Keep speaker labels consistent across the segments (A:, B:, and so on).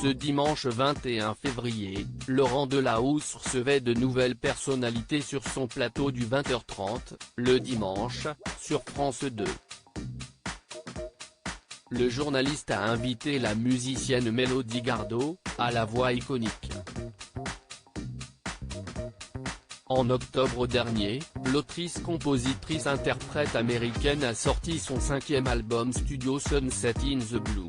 A: Ce dimanche 21 février, Laurent Delahousse recevait de nouvelles personnalités sur son plateau du 20h30, le dimanche, sur France 2. Le journaliste a invité la musicienne Mélodie Gardot, à la voix iconique. En octobre dernier, l'autrice-compositrice-interprète américaine a sorti son 5e album studio Sunset in the Blue.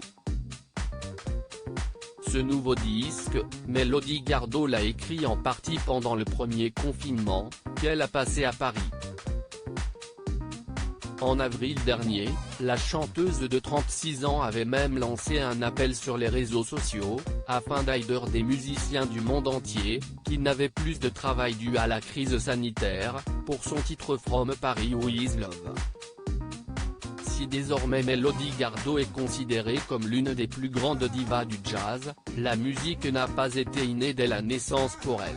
A: Ce nouveau disque, Mélodie Gardot l'a écrit en partie pendant le premier confinement, qu'elle a passé à Paris. En avril dernier, la chanteuse de 36 ans avait même lancé un appel sur les réseaux sociaux, afin d'aider des musiciens du monde entier, qui n'avaient plus de travail dû à la crise sanitaire, pour son titre From Paris with Love. Si désormais Mélodie Gardot est considérée comme l'une des plus grandes divas du jazz, la musique n'a pas été innée dès la naissance pour elle.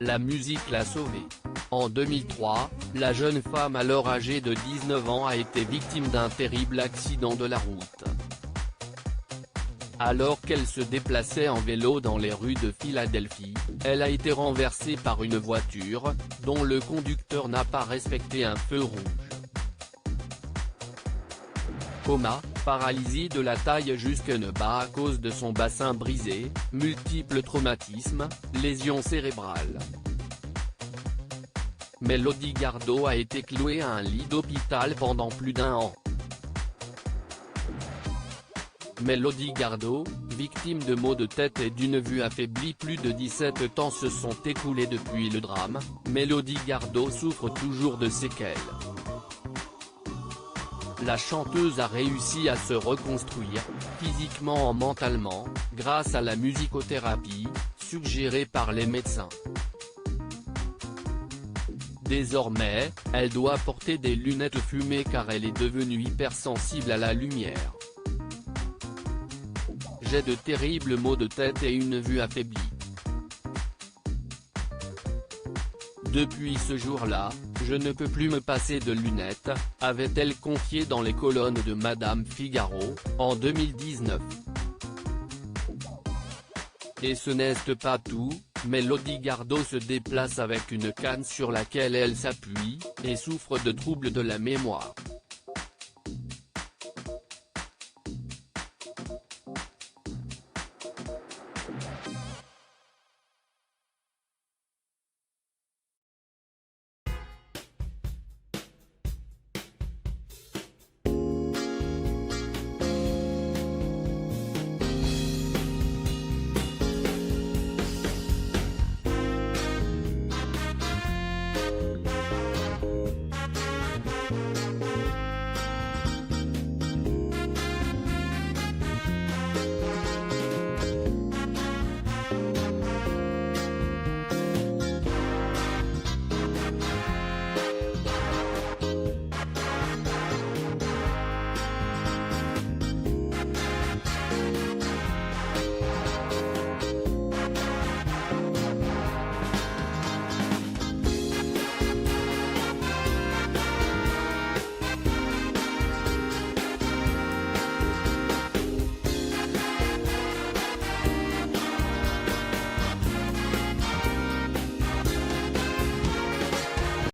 A: La musique l'a sauvée. En 2003, la jeune femme alors âgée de 19 ans a été victime d'un terrible accident de la route. Alors qu'elle se déplaçait en vélo dans les rues de Philadelphie, elle a été renversée par une voiture, dont le conducteur n'a pas respecté un feu rouge. Coma, paralysie de la taille jusqu'en bas à cause de son bassin brisé, multiples traumatismes, lésions cérébrales. Mélodie Gardot a été clouée à un lit d'hôpital pendant plus d'1 an. Mélodie Gardot, victime de maux de tête et d'une vue affaiblie. Plus de 17 ans se sont écoulés depuis le drame, Mélodie Gardot souffre toujours de séquelles. La chanteuse a réussi à se reconstruire, physiquement et mentalement, grâce à la musicothérapie, suggérée par les médecins. Désormais, elle doit porter des lunettes fumées car elle est devenue hypersensible à la lumière. J'ai de terribles maux de tête et une vue affaiblie. Depuis ce jour-là, je ne peux plus me passer de lunettes, avait-elle confié dans les colonnes de Madame Figaro, en 2019. Et ce n'est pas tout, Mélodie Gardot se déplace avec une canne sur laquelle elle s'appuie, et souffre de troubles de la mémoire.